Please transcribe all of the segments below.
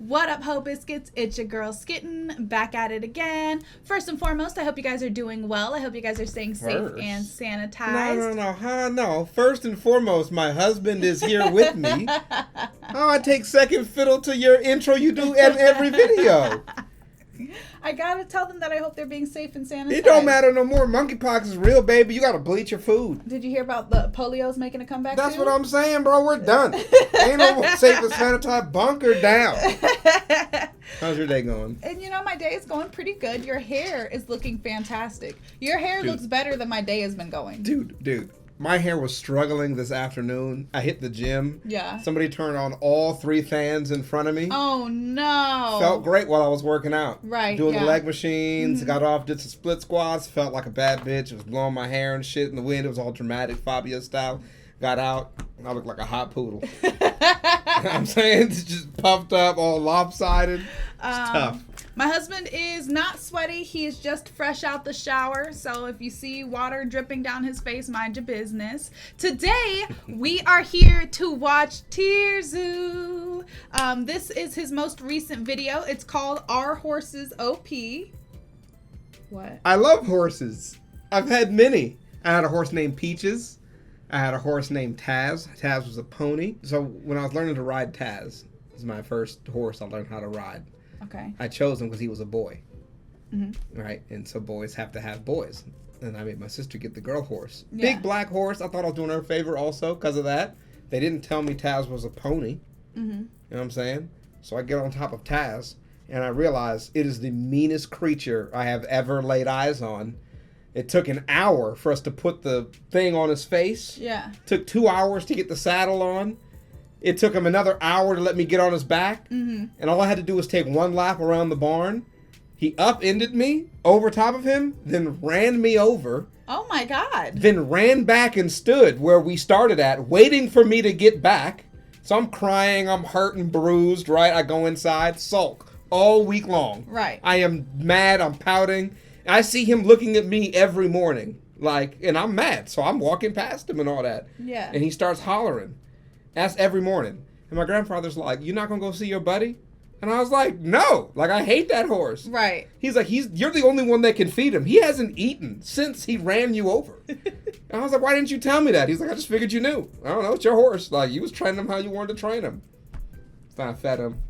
What up, Ho Biscuits? It's your girl Skitten, back at it again. First and foremost, I hope you guys are doing well. I hope you guys are staying safe and sanitized. No. First and foremost, my husband is here with me. Oh, I take second fiddle to your intro you do in every video. I gotta tell them that I hope they're being safe and sanitized. It don't matter no more. Monkeypox is real, baby. You gotta bleach your food. Did you hear about the polio's making a comeback? That's what I'm saying, bro. We're done. Ain't no more safe and sanitized. Bunker down. How's your day going? And you know, my day is going pretty good. Your hair is looking fantastic. Your hair looks better than my day has been going. Dude. My hair was struggling this afternoon. I hit the gym. Yeah. Somebody turned on all 3 fans in front of me. Oh, no. Felt great while I was working out. Right, Doing yeah. the leg machines. Got off, did some split squats. Felt like a bad bitch. It was blowing my hair and shit in the wind. It was all dramatic, Fabio style. Got out. I looked like a hot poodle. You know what I'm saying? It's just puffed up, all lopsided. It's tough. My husband is not sweaty. He is just fresh out the shower. So if you see water dripping down his face, mind your business. Today, we are here to watch Tirzu. This is his most recent video. It's called Our Horses OP. What? I love horses. I've had many. I had a horse named Peaches. I had a horse named Taz. Taz was a pony. So when I was learning to ride Taz, this is my first horse I learned how to ride. Okay. I chose him because he was a boy. Mm-hmm. Right? And so boys have to have boys. And I made my sister get the girl horse. Yeah. Big black horse. I thought I was doing her a favor also because of that. They didn't tell me Taz was a pony. Mm-hmm. You know what I'm saying? So I get on top of Taz and I realize it is the meanest creature I have ever laid eyes on. It took an hour for us to put the thing on his face. Yeah. Took 2 hours to get the saddle on. It took him another hour to let me get on his back. Mm-hmm. And all I had to do was take one lap around the barn. He upended me over top of him, then ran me over. Oh my God. Then ran back and stood where we started at, waiting for me to get back. So I'm crying, I'm hurt and bruised, right? I go inside, sulk all week long. Right. I am mad, I'm pouting. I see him looking at me every morning, and I'm mad. So I'm walking past him and all that. Yeah. And he starts hollering. That's every morning. And my grandfather's like, "You not gonna go see your buddy?" And I was like, "No, I hate that horse." Right. He's like, "You're the only one that can feed him. He hasn't eaten since he ran you over." And I was like, "Why didn't you tell me that?" He's like, "I just figured you knew. I don't know, it's your horse. You was training him how you wanted to train him." So I fed him.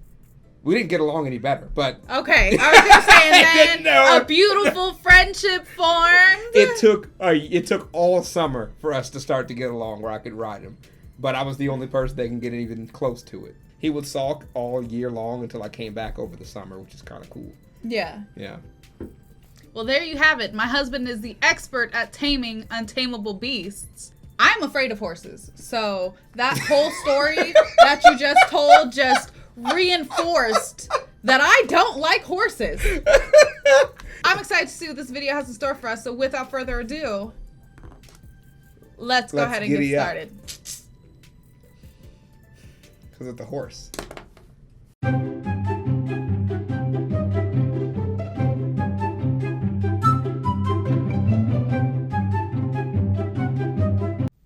We didn't get along any better, but... Okay, I was just saying then, a beautiful friendship formed. It took all summer for us to start to get along where I could ride him. But I was the only person that can get even close to it. He would sulk all year long until I came back over the summer, which is kind of cool. Yeah. Yeah. Well, there you have it. My husband is the expert at taming untamable beasts. I'm afraid of horses. So that whole story that you just told just reinforced that I don't like horses. I'm excited to see what this video has in store for us. So without further ado, let's go ahead and get started. Because of the horse.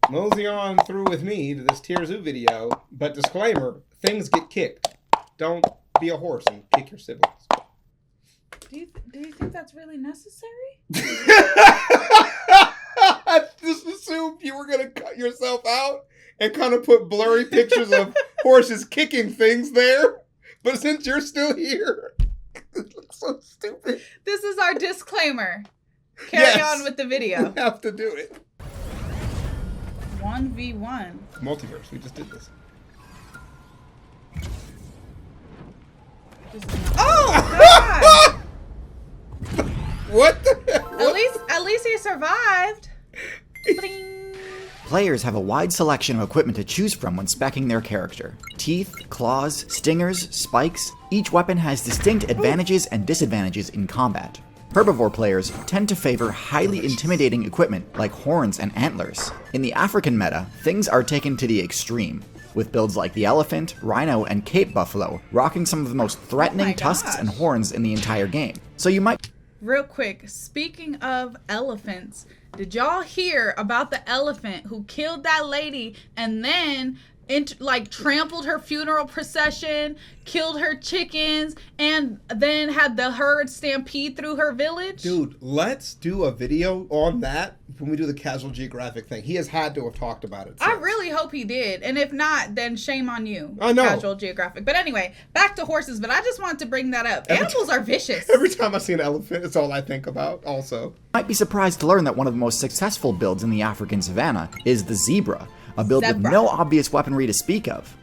Mosey on through with me to this Tirzu video, but disclaimer, things get kicked. Don't be a horse and kick your siblings. Do you think that's really necessary? I just assumed you were going to cut yourself out and kind of put blurry pictures of horses kicking things there. But since you're still here, it looks so stupid. This is our disclaimer. Carry on with the video. We have to do it. 1v1. Multiverse, we just did this. Oh, God! What the hell? At least he survived. Bling. Players have a wide selection of equipment to choose from when speccing their character. Teeth, claws, stingers, spikes. Each weapon has distinct advantages and disadvantages in combat. Herbivore players tend to favor highly intimidating equipment like horns and antlers. In the African meta, things are taken to the extreme, with builds like the elephant, rhino, and Cape buffalo rocking some of the most threatening tusks and horns in the entire game. So you might... Real quick, speaking of elephants, did y'all hear about the elephant who killed that lady and then like trampled her funeral procession, killed her chickens, and then had the herd stampede through her village. Dude, let's do a video on that when we do the Casual Geographic thing. He has had to have talked about it. I since. really hope he did. And if not, then shame on you. I know. Casual Geographic. But anyway, back to horses. But I just wanted to bring that up. Animals are vicious. Every time I see an elephant, it's all I think about also. Might be surprised to learn that one of the most successful builds in the African savanna is the zebra, a build with Zebra. no obvious weaponry to speak of.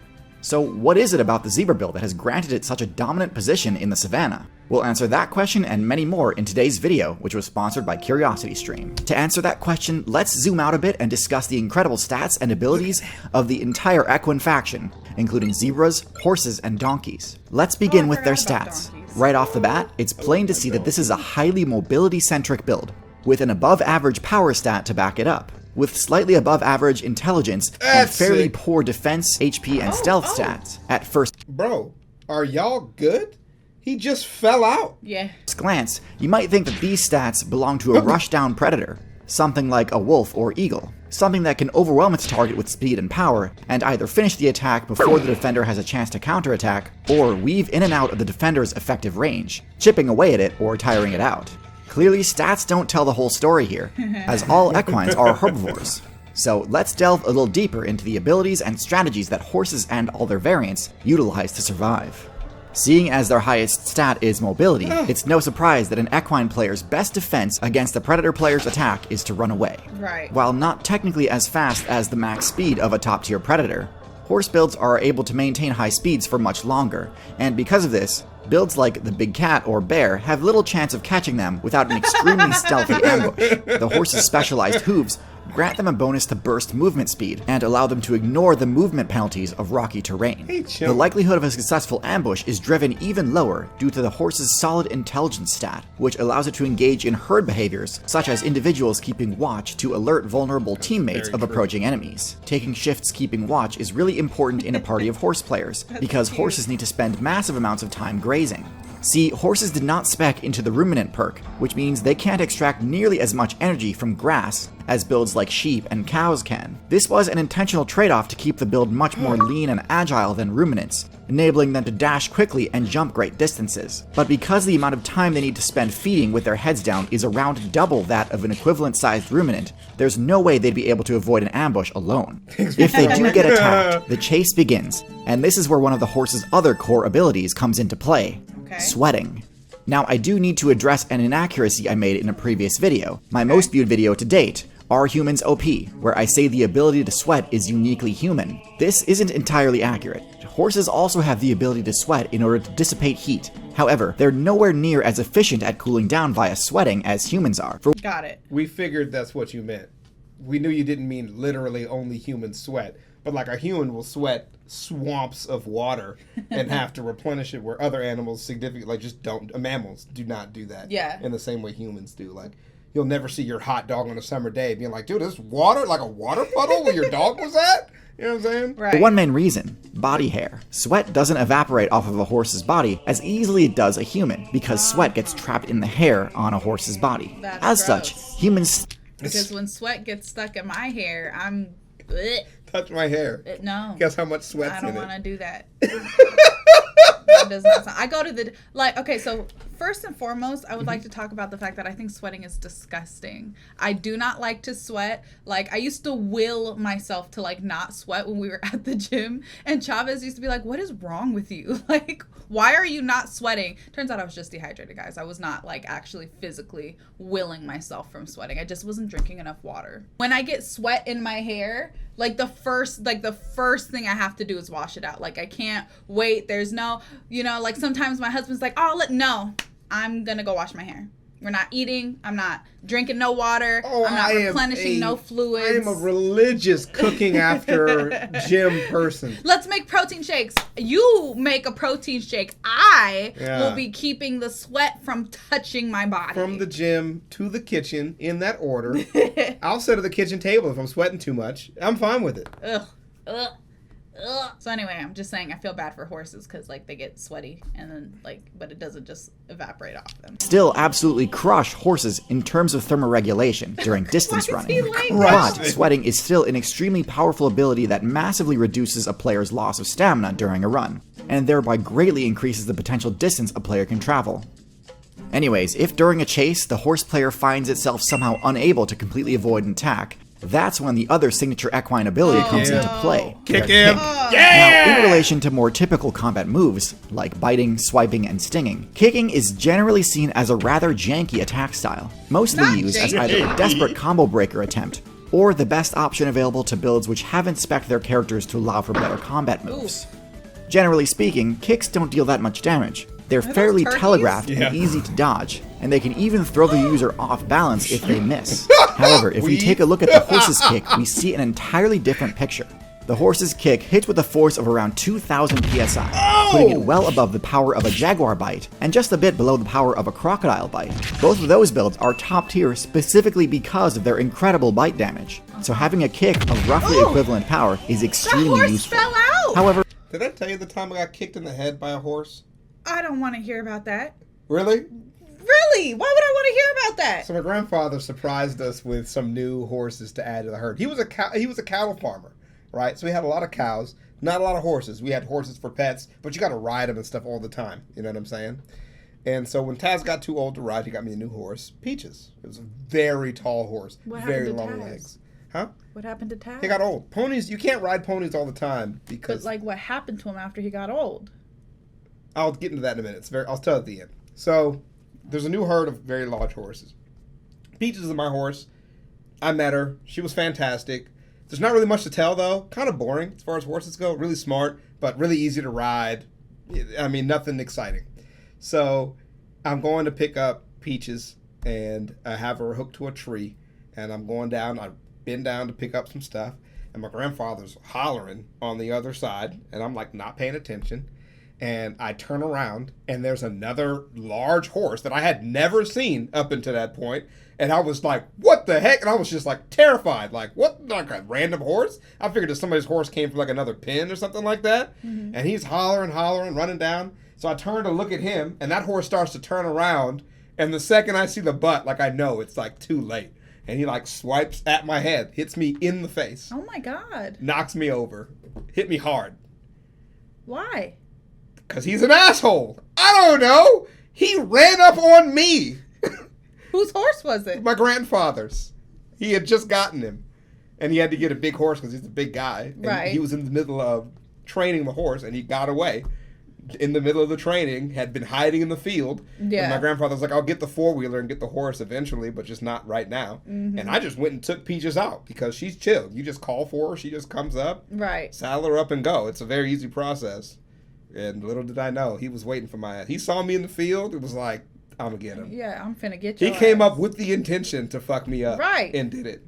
So what is it about the zebra build that has granted it such a dominant position in the savanna? We'll answer that question and many more in today's video, which was sponsored by CuriosityStream. To answer that question, let's zoom out a bit and discuss the incredible stats and abilities of the entire equine faction, including zebras, horses, and donkeys. Let's begin with their forgot about stats. donkeys. Right off the bat, it's plain to see that this is a highly mobility-centric build, with an above-average power stat to back it up, with slightly above-average intelligence and That's fairly sick. poor defense, HP, and stealth stats. At first Bro, are y'all good? He just fell out. Yeah. glance, you might think that these stats belong to a rushdown predator, something like a wolf or eagle, something that can overwhelm its target with speed and power, and either finish the attack before the defender has a chance to counterattack, or weave in and out of the defender's effective range, chipping away at it or tiring it out. Clearly, stats don't tell the whole story here, as all equines are herbivores. So let's delve a little deeper into the abilities and strategies that horses and all their variants utilize to survive. Seeing as their highest stat is mobility, it's no surprise that an equine player's best defense against a predator player's attack is to run away. Right. While not technically as fast as the max speed of a top-tier predator, horse builds are able to maintain high speeds for much longer, and because of this, builds like the big cat or bear have little chance of catching them without an extremely stealthy ambush. The horse's specialized hooves grant them a bonus to burst movement speed and allow them to ignore the movement penalties of rocky terrain. Hey, chill. The likelihood of a successful ambush is driven even lower due to the horse's solid intelligence stat, which allows it to engage in herd behaviors, such as individuals keeping watch to alert vulnerable teammates of approaching enemies. Taking shifts keeping watch is really important in a party of horse players, because horses need to spend massive amounts of time grazing. See, horses did not spec into the ruminant perk, which means they can't extract nearly as much energy from grass as builds like sheep and cows can. This was an intentional trade-off to keep the build much more lean and agile than ruminants, enabling them to dash quickly and jump great distances. But because the amount of time they need to spend feeding with their heads down is around double that of an equivalent-sized ruminant, there's no way they'd be able to avoid an ambush alone. If they do get attacked, the chase begins, and this is where one of the horse's other core abilities comes into play. Okay. Sweating. Now, I do need to address an inaccuracy I made in a previous video, my most viewed video to date, Are Humans OP, where I say the ability to sweat is uniquely human. This isn't entirely accurate. Horses also have the ability to sweat in order to dissipate heat. However, they're nowhere near as efficient at cooling down via sweating as humans are. For Got it. We figured that's what you meant. We knew you didn't mean literally only humans sweat, but like a human will sweat swamps of water and have to replenish it, where other animals significantly just don't. Mammals do not do that. Yeah. In the same way humans do. Like, you'll never see your hot dog on a summer day being like, dude, this water, like a water puddle where your dog was at? You know what I'm saying? Right. one main reason, body hair. Sweat doesn't evaporate off of a horse's body as easily it does a human, because sweat gets trapped in the hair on a horse's body. That's As such, gross. humans Because when sweat gets stuck in my hair, I'm... Bleh. Touch my hair. No. Guess how much sweat's I don't in want to it? do that. That does not sound... I go to the... Like, okay, so first and foremost, I would like to talk about the fact that I think sweating is disgusting. I do not like to sweat. Like, I used to will myself to, like, not sweat when we were at the gym. And Chavez used to be like, what is wrong with you? Like, why are you not sweating? Turns out I was just dehydrated, guys. I was not, like, actually physically willing myself from sweating. I just wasn't drinking enough water. When I get sweat in my hair, like the first thing I have to do is wash it out. Like, I can't wait. There's no, you know, like sometimes my husband's like, oh, no, I'm gonna go wash my hair. We're not eating. I'm not drinking no water. Oh, I'm not I am replenishing no I fluids. am a religious cooking after gym person. Let's make protein shakes. You make a protein shake. I Yeah. will be keeping the sweat from touching my body. From the gym to the kitchen in that order. I'll sit at the kitchen table if I'm sweating too much. I'm fine with it. Ugh. Ugh. Ugh. So anyway, I'm just saying I feel bad for horses because like they get sweaty and then but it doesn't just evaporate off them. Still absolutely crush horses in terms of thermoregulation during distance Why is he running. like Right. But sweating is still an extremely powerful ability that massively reduces a player's loss of stamina during a run, and thereby greatly increases the potential distance a player can travel. Anyways, if during a chase the horse player finds itself somehow unable to completely avoid an attack, that's when the other signature equine ability comes into play. Kick their him. Now, in relation to more typical combat moves, like biting, swiping, and stinging, kicking is generally seen as a rather janky attack style, mostly Not used as janky. either a desperate combo breaker attempt, or the best option available to builds which haven't spec'd their characters to allow for better combat moves. Generally speaking, kicks don't deal that much damage. They're those fairly turkeys? telegraphed Yeah. and easy to dodge, and they can even throw the user off balance if they miss. However, if we take a look at the horse's kick, we see an entirely different picture. The horse's kick hits with a force of around 2,000 psi, putting it well above the power of a jaguar bite, and just a bit below the power of a crocodile bite. Both of those builds are top tier specifically because of their incredible bite damage, so having a kick of roughly Ooh. equivalent power is That extremely horse useful. fell out. However, Did I tell you the time I got kicked in the head by a horse? I don't want to hear about that. Really? Really? Why would I want to hear about that? So my grandfather surprised us with some new horses to add to the herd. He was a cattle farmer, right? So we had a lot of cows, not a lot of horses. We had horses for pets, but you got to ride them and stuff all the time. You know what I'm saying? And so when Taz got too old to ride, he got me a new horse, Peaches. It was a very tall horse, What very happened to long Taz? legs. Huh? What happened to Taz? He got old. Ponies, you can't ride ponies all the time But because like, what happened to him after he got old? I'll get into that in a minute. I'll tell at the end. So there's a new herd of very large horses. Peaches is my horse. I met her. She was fantastic. There's not really much to tell though. Kind of boring as far as horses go. Really smart, but really easy to ride. I mean, nothing exciting. So I'm going to pick up Peaches and I have her hooked to a tree. And I'm going down. I've been down to pick up some stuff. And my grandfather's hollering on the other side. And I'm like not paying attention. And I turn around and there's another large horse that I had never seen up until that point. And I was like, what the heck? And I was just like terrified. Like, what? Like a random horse? I figured that somebody's horse came from like another pen or something like that. And he's hollering, running down. So I turn to look at him and that horse starts to turn around. And the second I see the butt, like I know it's like too late. And he like swipes at my head, hits me in the face, Oh my God. knocks me over, hit me hard. Why? Because he's an asshole. I don't know. He ran up on me. Whose horse was it? My grandfather's. He had just gotten him. And he had to get a big horse because he's a big guy. And Right. he was in the middle of training the horse and he got away. In the middle of the training, had been hiding in the field. Yeah. And my grandfather was like, I'll get the four-wheeler and get the horse eventually, but just not right now. And I just went and took Peaches out because she's chill. You just call for her. She just comes up, Right. saddle her up and go. It's a very easy process. And little did I know, he was waiting for my ass. He saw me in the field. It was like, I'm going to get him. Yeah, I'm finna get He you. came up with the intention to fuck me up. Right. And did it.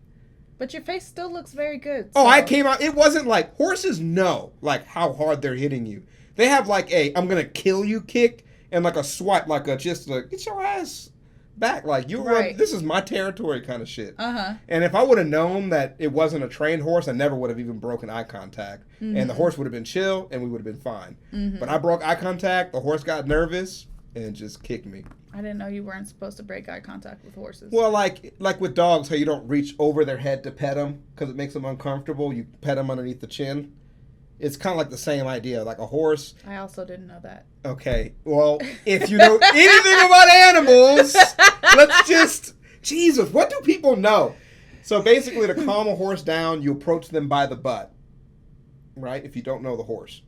But your face still looks very good. Oh, so- I came out. It wasn't like horses know like how hard they're hitting you. They have like a I'm gonna kill you kick and like a swipe, like a just like get your ass back. Like you run. Right. This is my territory kind of shit. Uh-huh. And if I would have known that it wasn't a trained horse, I never would have even broken eye contact. And the horse would have been chill and we would have been fine. But I broke eye contact. The horse got nervous and just kicked me. I didn't know you weren't supposed to break eye contact with horses. Well, like with dogs, how you don't reach over their head to pet them because it makes them uncomfortable. You pet them underneath the chin. It's kind of like the same idea. Like a horse. I also didn't know that. Okay. Well, if you know anything about animals, let's just Jesus. What do people know? So basically, to calm a horse down, you approach them by the butt. Right. If you don't know the horse.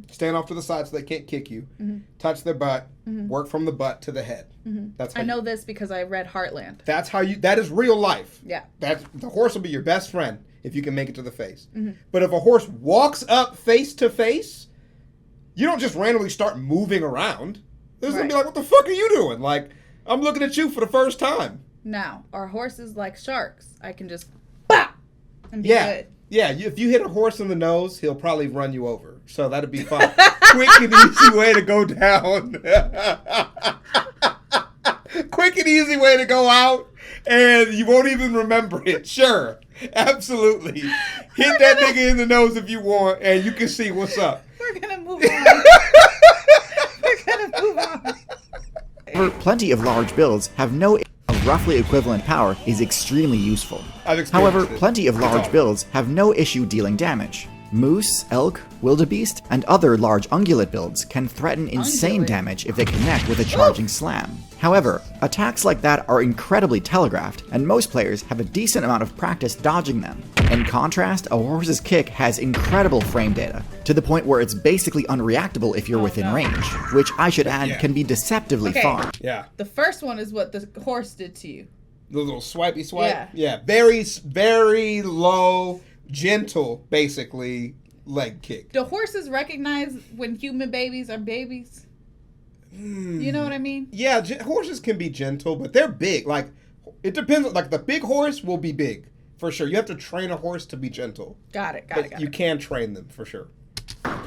Stand off to the side so they can't kick you. Touch their butt. Work from the butt to the head. That's how I know this because I read Heartland. That's how you. That is real life. Yeah. The horse will be your best friend if you can make it to the face. But if a horse walks up face to face, you don't just randomly start moving around. There's gonna be Right. like, what the fuck are you doing? Like, I'm looking at you for the first time. Now, are horses like sharks? I can just bop and be Yeah. good. Yeah, if you hit a horse in the nose, he'll probably run you over. So that'd be fine. Quick and easy way to go down. Quick and easy way to go out, and you won't even remember it. Sure. Absolutely. Hit that nigga in the nose if you want, and you can see what's up. We're gonna move on. We're gonna move on. However, plenty of large builds have no of roughly equivalent power is extremely useful. I've experienced However, it. plenty of large That's all. builds have no issue dealing damage. Moose, elk, wildebeest, and other large ungulate builds can threaten insane Ungulate. damage if they connect with a charging slam. However, attacks like that are incredibly telegraphed, and most players have a decent amount of practice dodging them. In contrast, a horse's kick has incredible frame data, to the point where it's basically unreactable if you're within no. range, which I should add Yeah. can be deceptively Okay. far. Yeah. The first one is what the horse did to you. The little swipey swipe. Yeah. Yeah. Very, very low, gentle, basically, leg kick. Do horses recognize when human babies are babies? You know what I mean? Yeah, horses can be gentle, but they're big. Like, it depends. Like, the big horse will be big, for sure. You have to train a horse to be gentle. Got it. But you can train them, for sure.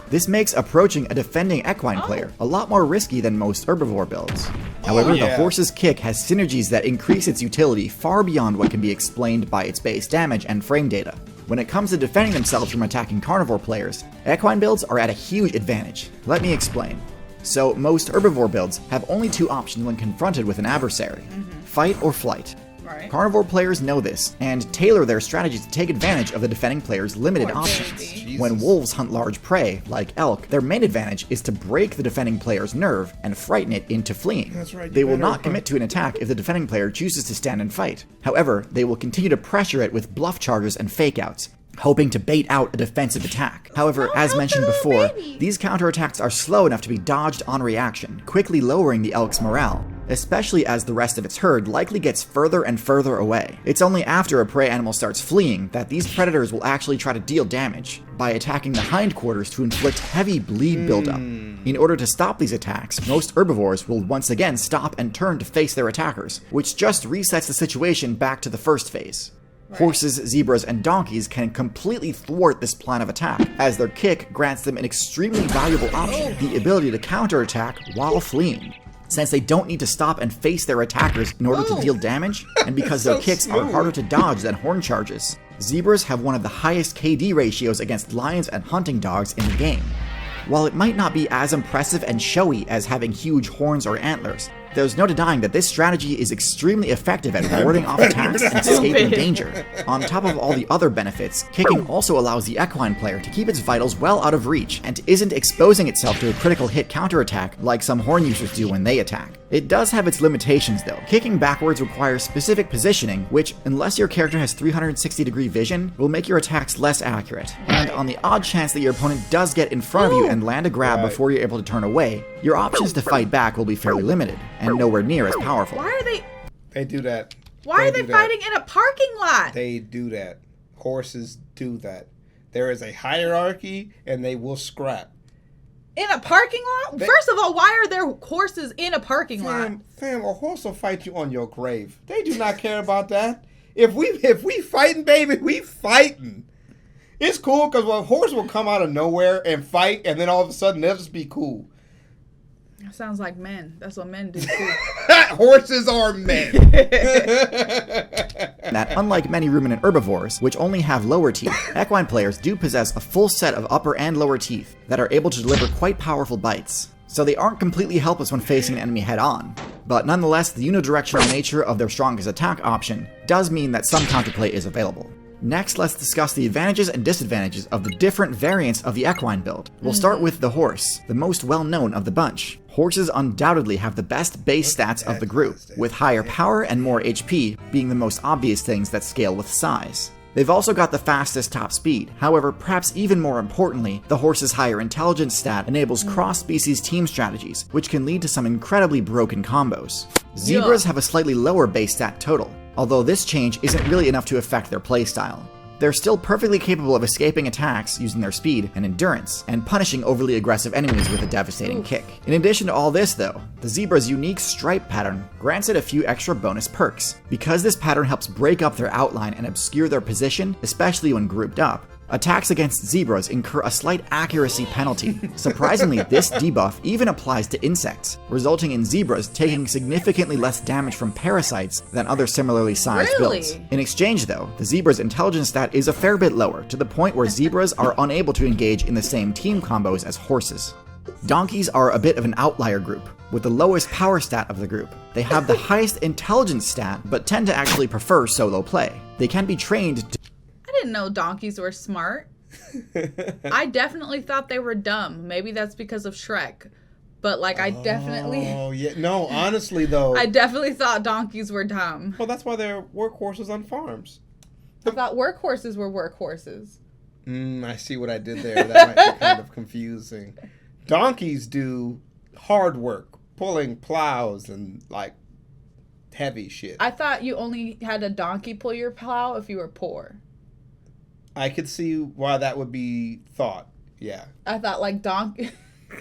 This makes approaching a defending equine player a lot more risky than most herbivore builds. However, the yeah. horse's kick has synergies that increase its utility far beyond what can be explained by its base damage and frame data. When it comes to defending themselves from attacking carnivore players, equine builds are at a huge advantage. Let me explain. So, most herbivore builds have only two options when confronted with an adversary: fight or flight. Right. Carnivore players know this, and tailor their strategies to take advantage of the defending player's limited Poor options. baby. When wolves hunt large prey, like elk, their main advantage is to break the defending player's nerve and frighten it into fleeing. That's right, you They will better not hunt. commit to an attack if the defending player chooses to stand and fight. However, they will continue to pressure it with bluff charges and fake-outs, hoping to bait out a defensive attack. However, as mentioned before, these counterattacks are slow enough to be dodged on reaction, quickly lowering the elk's morale, especially as the rest of its herd likely gets further and further away. It's only after a prey animal starts fleeing that these predators will actually try to deal damage by attacking the hindquarters to inflict heavy bleed buildup. In order to stop these attacks, most herbivores will once again stop and turn to face their attackers, which just resets the situation back to the first phase. Horses, zebras, and donkeys can completely thwart this plan of attack, as their kick grants them an extremely valuable option, the ability to counterattack while fleeing. Since they don't need to stop and face their attackers in order to deal damage, and because their So kicks are smooth. harder to dodge than horn charges, zebras have one of the highest KD ratios against lions and hunting dogs in the game. While it might not be as impressive and showy as having huge horns or antlers, there's no denying that this strategy is extremely effective at warding off attacks and escaping danger. On top of all the other benefits, kicking also allows the equine player to keep its vitals well out of reach and isn't exposing itself to a critical hit counterattack like some horn users do when they attack. It does have its limitations though. Kicking backwards requires specific positioning, which, unless your character has 360-degree vision, will make your attacks less accurate. And on the odd chance that your opponent does get in front of you and land a grab Right. before you're able to turn away, your options to fight back will be fairly limited, and nowhere near as powerful. Why are they? They do that. Why are they do that. fighting in a parking lot? They do that. Horses do that. There is a hierarchy, and they will scrap. In a parking lot? First of all, why are there horses in a parking lot? Fam, a horse will fight you on your grave. They do not care about that. If we fighting, baby, we fighting. It's cool because a horse will come out of nowhere and fight, and then all of a sudden they'll just be cool. That sounds like men. That's what men do too. Horses are men. That unlike many ruminant herbivores, which only have lower teeth, equine players do possess a full set of upper and lower teeth that are able to deliver quite powerful bites. So they aren't completely helpless when facing an enemy head-on. But nonetheless, the unidirectional nature of their strongest attack option does mean that some counterplay is available. Next, let's discuss the advantages and disadvantages of the different variants of the equine build. We'll start with the horse, the most well-known of the bunch. Horses undoubtedly have the best base stats of the group, with higher power and more HP being the most obvious things that scale with size. They've also got the fastest top speed. However, perhaps even more importantly, the horse's higher intelligence stat enables cross-species team strategies, which can lead to some incredibly broken combos. Zebras have a slightly lower base stat total, although this change isn't really enough to affect their playstyle. They're still perfectly capable of escaping attacks using their speed and endurance, and punishing overly aggressive enemies with a devastating kick. In addition to all this though, the zebra's unique stripe pattern grants it a few extra bonus perks. Because this pattern helps break up their outline and obscure their position, especially when grouped up, Attacks against zebras incur a slight accuracy penalty. Surprisingly, this debuff even applies to insects, resulting in zebras taking significantly less damage from parasites than other similarly sized Really? builds. In exchange, though, the zebra's intelligence stat is a fair bit lower, to the point where zebras are unable to engage in the same team combos as horses. Donkeys are a bit of an outlier group, with the lowest power stat of the group. They have the highest intelligence stat, but tend to actually prefer solo play. They can be trained to I didn't know donkeys were smart. I definitely thought they were dumb. Maybe that's because of Shrek. But like I definitely Oh yeah, no. Honestly though, I definitely thought donkeys were dumb. well, that's why they're workhorses on farms. I thought workhorses were workhorses. I see what I did there. That might be kind of confusing. Donkeys do hard work, pulling plows and like heavy shit. I thought you only had a donkey pull your plow if you were poor. I could see why that would be thought. Yeah. I thought like donkey.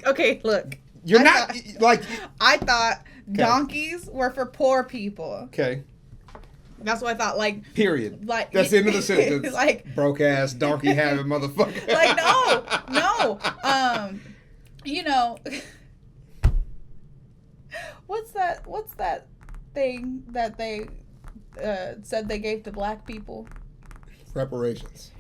Okay, look. You're I not thought- like I thought donkeys were for poor people. okay. That's what I thought. Like, Period. like That's the end of the sentence. like, Broke ass donkey having motherfucker. like no. You know, what's that thing that they said they gave to black people? Reparations.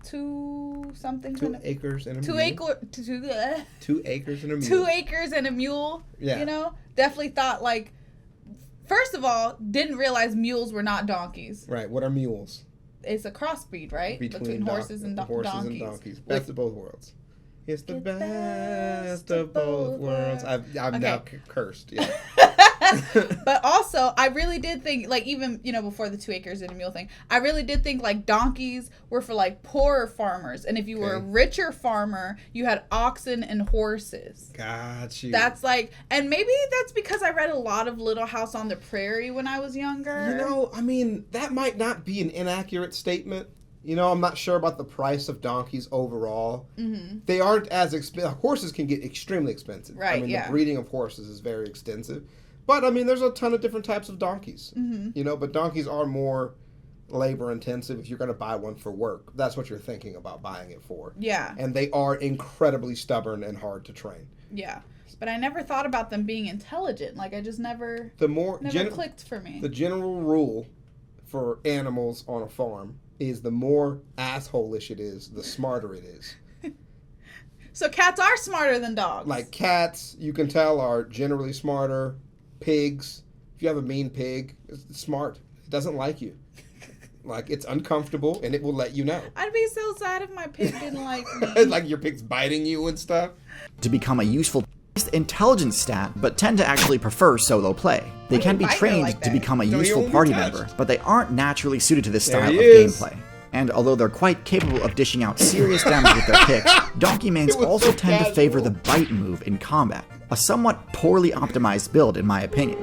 2 something. 2 acres and a 2 mule. acre. 2 acres and a mule. 2 acres and a mule. Yeah. You know, definitely thought like. First of all, didn't realize mules were not donkeys. Right. What are mules? It's a crossbreed, right? Between horses and donkeys. Best of both worlds. It's the best of both worlds. I'm now Okay. cursed. Yeah. But also, I really did think, like, even, you know, before the 2 acres and a mule thing, I really did think, like, donkeys were for, like, poorer farmers. And if you were a Okay. richer farmer, you had oxen and horses. Got you. That's, like, and maybe that's because I read a lot of Little House on the Prairie when I was younger. You know, I mean, that might not be an inaccurate statement. You know, I'm not sure about the price of donkeys overall. Mm-hmm. They aren't as expensive. Horses can get extremely expensive. I Right, mean, yeah. the breeding of horses is very extensive. But, I mean, there's a ton of different types of donkeys. Mm-hmm. You know, but donkeys are more labor intensive if you're going to buy one for work. That's what you're thinking about buying it for. Yeah, And they are incredibly stubborn and hard to train. yeah. But I never thought about them being intelligent. Like, I just never The more clicked for me. the general rule for animals on a farm is the more asshole-ish it is, the smarter it is. So cats are smarter than dogs. Like cats, you can tell, are generally smarter. Pigs, if you have a mean pig, it's smart. It doesn't like you. Like, it's uncomfortable, and it will let you know. I'd be so sad if my pig didn't like me. Like your pig's biting you and stuff. to become a useful intelligence stat, but tend to actually prefer solo play. They can be Why do you trained like to that? become a Don't useful you only party touch? member, but they aren't naturally suited to this There style he of is. gameplay. And although they're quite capable of dishing out serious damage with their kicks, donkey mains It was also so tend to favor casual. the bite move in combat, a somewhat poorly optimized build in my opinion.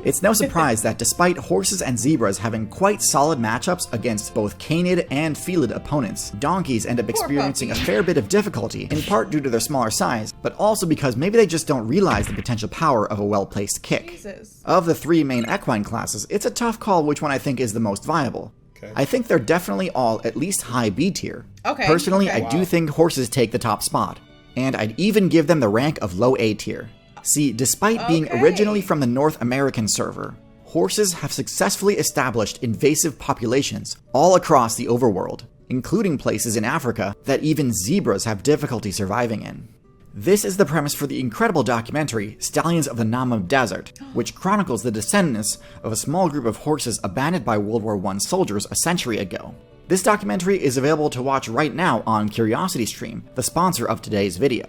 It's no surprise that despite horses and zebras having quite solid matchups against both canid and felid opponents, donkeys end up experiencing a puppy. fair bit of difficulty, in part due to their smaller size, but also because maybe they just don't realize the potential power of a well-placed kick. Jesus. Of the 3 main equine classes, it's a tough call which one I think is the most viable. Okay. I think they're definitely all at least high B tier. Okay, Personally, okay. I do think horses take the top spot, and I'd even give them the rank of low A tier. See, despite being Okay. originally from the North American server, horses have successfully established invasive populations all across the overworld, including places in Africa that even zebras have difficulty surviving in. This is the premise for the incredible documentary Stallions of the Namib Desert, which chronicles the descendants of a small group of horses abandoned by World War I soldiers a century ago. This documentary is available to watch right now on CuriosityStream, the sponsor of today's video.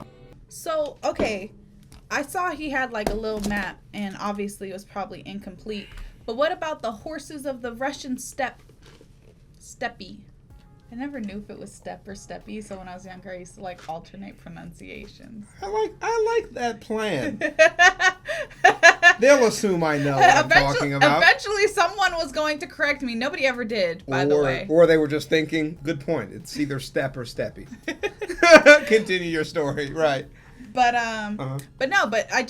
So, okay, I saw he had like a little map, and obviously it was probably incomplete. But what about the horses of the Russian steppe? I never knew if it was steppe or steppe, so when I was younger, I used to like alternate pronunciations. I like that plan. They'll assume I know what I'm talking about. Eventually, someone was going to correct me. Nobody ever did, by the way. Or they were just thinking, good point. It's either step or steppy. Continue your story. Right. But Uh-huh. but no, but I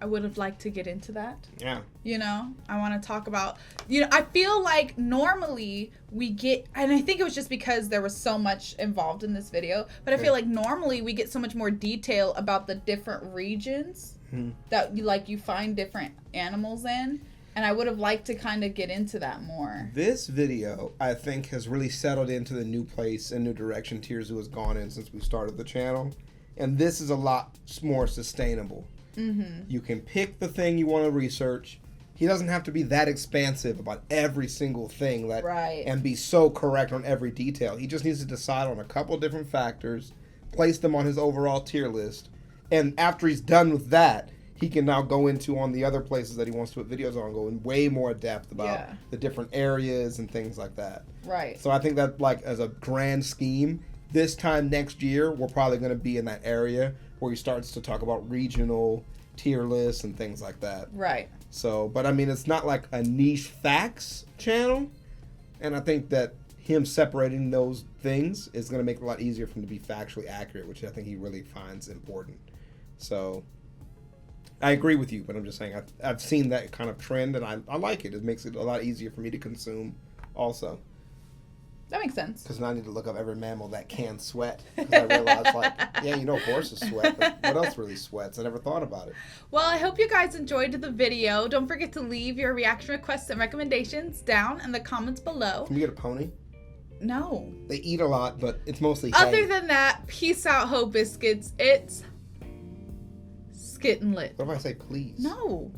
I would have liked to get into that. Yeah. You know, I want to talk about, I feel like normally we get, and I think it was just because there was so much involved in this video, but I feel like normally we get so much more detail about the different regions that you find different animals in. And I would have liked to kind of get into that more. This video, I think, has really settled into the new place and new direction Tierzoo has gone in since we started the channel. And this is a lot more sustainable. Mm-hmm. You can pick the thing you want to research. He doesn't have to be that expansive about every single thing and be so correct on every detail. He just needs to decide on a couple different factors, place them on his overall tier list, and after he's done with that, he can now go into on the other places that he wants to put videos on, go in way more depth about the different areas and things like that. Right. So I think that, like, as a grand scheme, this time next year, we're probably going to be in that area where he starts to talk about regional tier lists and things like that. Right. So, but I mean, it's not like a niche facts channel. And I think that him separating those things is going to make it a lot easier for him to be factually accurate, which I think he really finds important. So I agree with you, but I'm just saying I've seen that kind of trend, and I like it. It makes it a lot easier for me to consume also. That makes sense. Because now I need to look up every mammal that can sweat. Because I realized, like, yeah, horses sweat, but what else really sweats? I never thought about it. Well, I hope you guys enjoyed the video. Don't forget to leave your reaction requests and recommendations down in the comments below. Can you get a pony? No. They eat a lot, but it's mostly hay. Other than that, peace out, Ho Biscuits. It's skittin' lit. What if I say please? No.